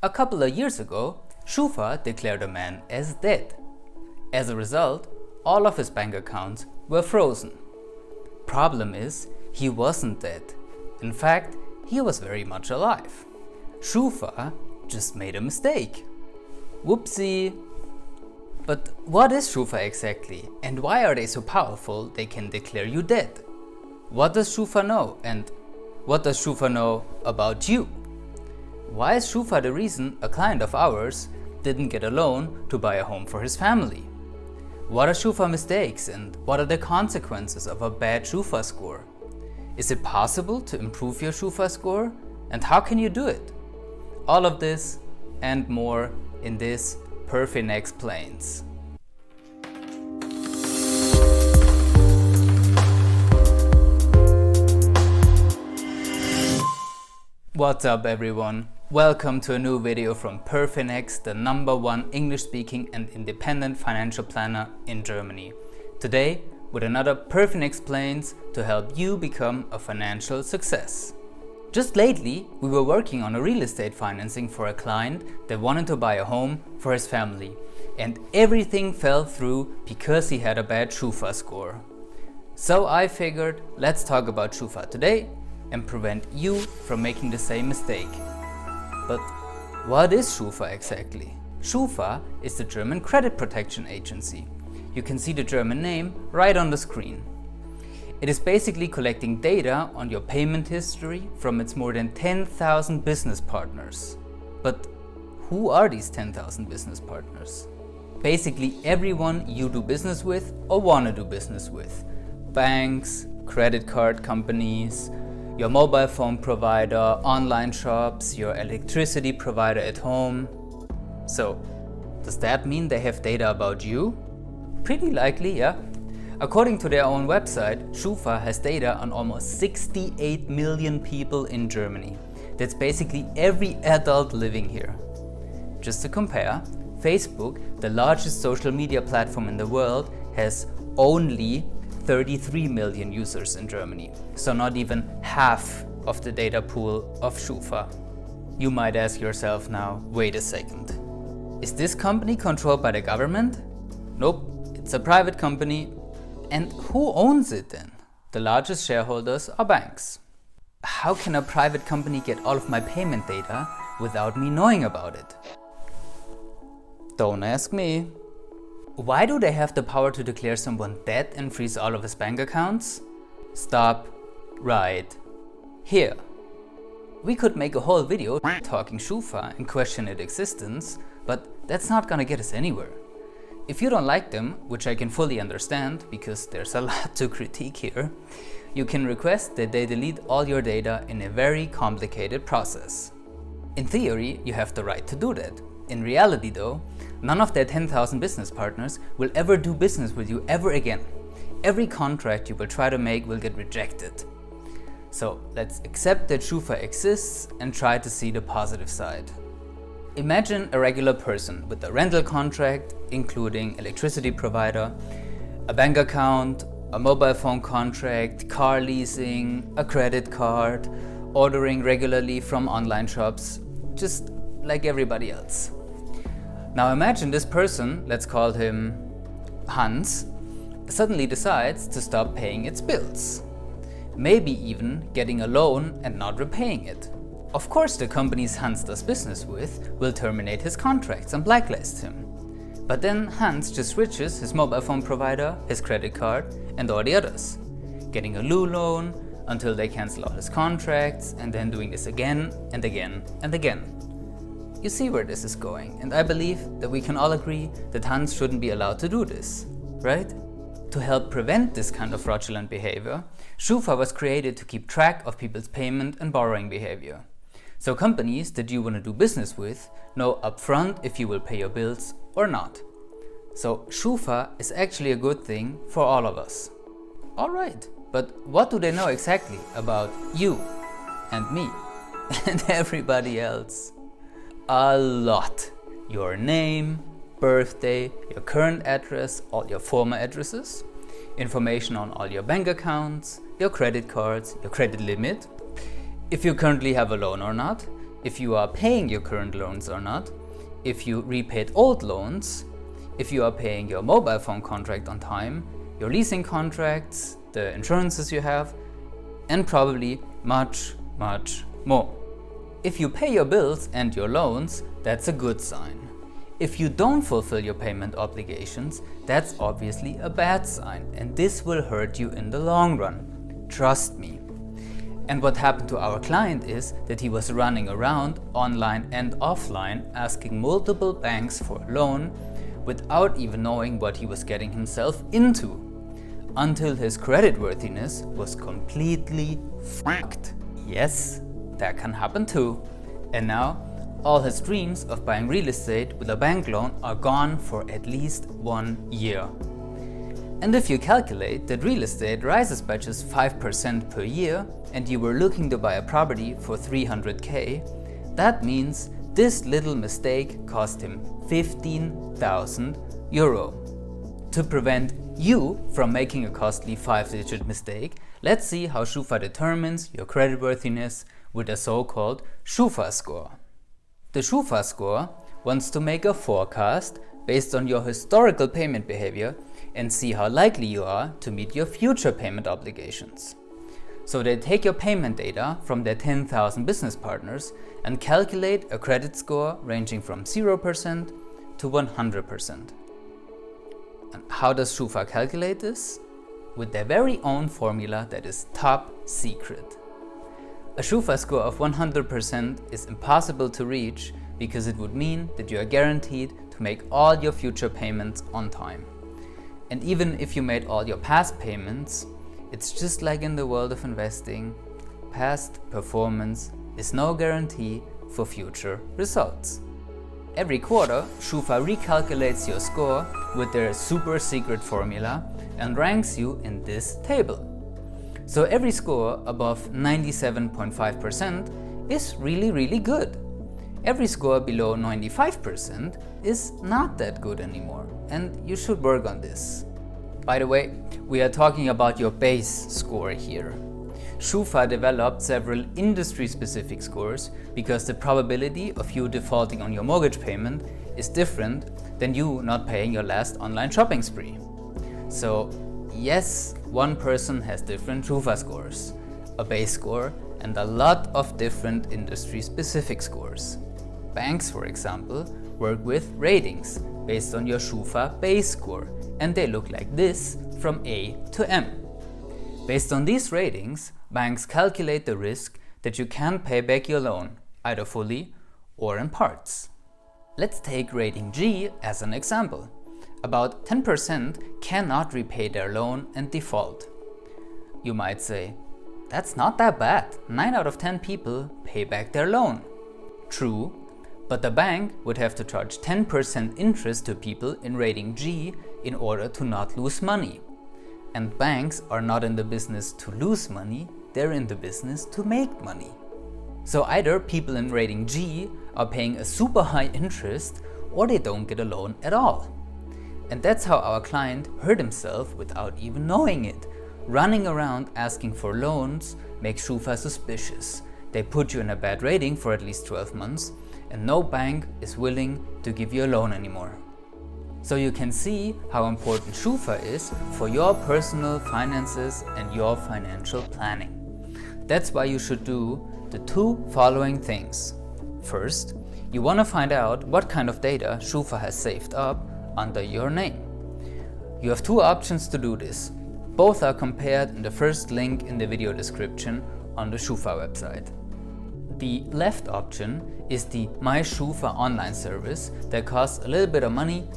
A couple of years ago, Schufa declared a man as dead. As a result, all of his bank accounts were frozen. Problem is, he wasn't dead. In fact, he was very much alive. Schufa just made a mistake. Whoopsie. But what is Schufa exactly, and why are they so powerful they can declare you dead? What does Schufa know, and what does Schufa know about you? Why is Schufa the reason a client of ours didn't get a loan to buy a home for his family? What are Schufa mistakes, and what are the consequences of a bad Schufa score? Is it possible to improve your Schufa score, and how can you do it? All of this and more in this PerFinExplains. What's up everyone? Welcome to a new video from PerFinex, the #1 English-speaking and independent financial planner in Germany. Today, with another PerFinExplains to help you become a financial success. Just lately, we were working on a real estate financing for a client that wanted to buy a home for his family. And everything fell through because he had a bad Schufa score. So I figured, let's talk about Schufa today and prevent you from making the same mistake. But what is Schufa exactly? Schufa is the German credit protection agency. You can see the German name right on the screen. It is basically collecting data on your payment history from its more than 10,000 business partners. But who are these 10,000 business partners? Basically everyone you do business with or want to do business with. Banks, credit card companies, your mobile phone provider, online shops, your electricity provider at home. So, does that mean they have data about you? Pretty likely, yeah. According to their own website, Schufa has data on almost 68 million people in Germany. That's basically every adult living here. Just to compare, Facebook, the largest social media platform in the world, has only 33 million users in Germany, so not even half of the data pool of Schufa. You might ask yourself now, wait a second. Is this company controlled by the government? Nope, it's a private company. And who owns it then? The largest shareholders are banks. How can a private company get all of my payment data without me knowing about it? Don't ask me. Why do they have the power to declare someone dead and freeze all of his bank accounts? Stop right here. We could make a whole video talking Schufa and question its existence, but that's not gonna get us anywhere. If you don't like them, which I can fully understand because there's a lot to critique here, you can request that they delete all your data in a very complicated process. In theory, you have the right to do that. In reality though, none of their 10,000 business partners will ever do business with you ever again. Every contract you will try to make will get rejected. So let's accept that Schufa exists and try to see the positive side. Imagine a regular person with a rental contract, including electricity provider, a bank account, a mobile phone contract, car leasing, a credit card, ordering regularly from online shops, just like everybody else. Now imagine this person, let's call him Hans, suddenly decides to stop paying its bills. Maybe even getting a loan and not repaying it. Of course the companies Hans does business with will terminate his contracts and blacklist him. But then Hans just switches his mobile phone provider, his credit card and all the others. Getting a new loan until they cancel all his contracts and then doing this again and again and again. You see where this is going, and I believe that we can all agree that Hans shouldn't be allowed to do this, right? To help prevent this kind of fraudulent behavior, Schufa was created to keep track of people's payment and borrowing behavior. So companies that you want to do business with know upfront if you will pay your bills or not. So Schufa is actually a good thing for all of us. Alright, but what do they know exactly about you and me and everybody else? A lot. Your name, birthday, your current address, all your former addresses, information on all your bank accounts, your credit cards, your credit limit, if you currently have a loan or not, if you are paying your current loans or not, if you repaid old loans, if you are paying your mobile phone contract on time, your leasing contracts, the insurances you have, and probably much, much more. If you pay your bills and your loans, that's a good sign. If you don't fulfill your payment obligations, that's obviously a bad sign, and this will hurt you in the long run. Trust me. And what happened to our client is that he was running around online and offline asking multiple banks for a loan without even knowing what he was getting himself into, until his creditworthiness was completely fucked. Yes, that can happen too. And now, all his dreams of buying real estate with a bank loan are gone for at least 1 year. And if you calculate that real estate rises by just 5% per year and you were looking to buy a property for 300k, that means this little mistake cost him 15,000 euro. To prevent you from making a costly 5-digit mistake, let's see how Schufa determines your creditworthiness with a so-called Schufa score. The Schufa score wants to make a forecast based on your historical payment behavior and see how likely you are to meet your future payment obligations. So they take your payment data from their 10,000 business partners and calculate a credit score ranging from 0% to 100%. And how does Schufa calculate this? With their very own formula that is top secret. A Schufa score of 100% is impossible to reach because it would mean that you are guaranteed to make all your future payments on time. And even if you made all your past payments, it's just like in the world of investing, past performance is no guarantee for future results. Every quarter, Schufa recalculates your score with their super secret formula and ranks you in this table. So every score above 97.5% is really good. Every score below 95% is not that good anymore, and you should work on this. By the way, we are talking about your base score here. Schufa developed several industry-specific scores because the probability of you defaulting on your mortgage payment is different than you not paying your last online shopping spree. So yes, one person has different Schufa scores, a base score, and a lot of different industry-specific scores. Banks, for example, work with ratings based on your Schufa base score, and they look like this from A to M. Based on these ratings, banks calculate the risk that you can't pay back your loan, either fully or in parts. Let's take rating G as an example. About 10% cannot repay their loan and default. You might say, that's not that bad. 9 out of 10 people pay back their loan. True, but the bank would have to charge 10% interest to people in rating G in order to not lose money. And banks are not in the business to lose money, they're in the business to make money. So either people in rating G are paying a super high interest or they don't get a loan at all. And that's how our client hurt himself without even knowing it. Running around asking for loans makes Schufa suspicious. They put you in a bad rating for at least 12 months and no bank is willing to give you a loan anymore. So you can see how important Schufa is for your personal finances and your financial planning. That's why you should do the 2 following things. First, you want to find out what kind of data Schufa has saved up under your name. You have 2 options to do this. Both are compared in the first link in the video description on the Schufa website. The left option is the My Schufa online service that costs a little bit of money,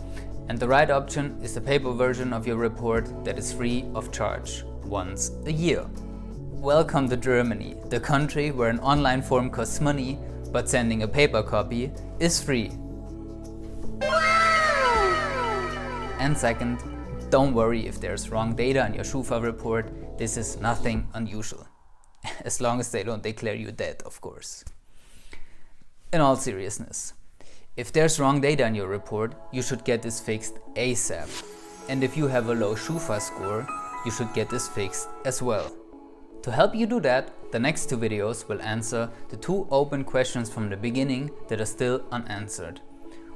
and the right option is the paper version of your report that is free of charge once a year. Welcome to Germany, the country where an online form costs money, but sending a paper copy is free. And second, don't worry if there's wrong data in your Schufa report. This is nothing unusual. As long as they don't declare you dead, of course. In all seriousness, if there's wrong data in your report, you should get this fixed ASAP. And if you have a low Schufa score, you should get this fixed as well. To help you do that, the next 2 videos will answer the 2 open questions from the beginning that are still unanswered.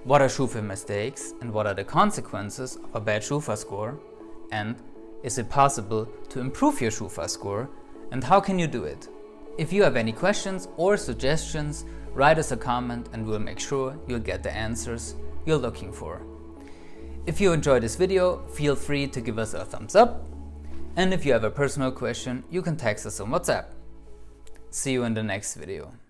What are Schufa mistakes and what are the consequences of a bad Schufa score? And is it possible to improve your Schufa score? And how can you do it? If you have any questions or suggestions, write us a comment and we'll make sure you'll get the answers you're looking for. If you enjoyed this video, feel free to give us a thumbs up. And if you have a personal question, you can text us on WhatsApp. See you in the next video.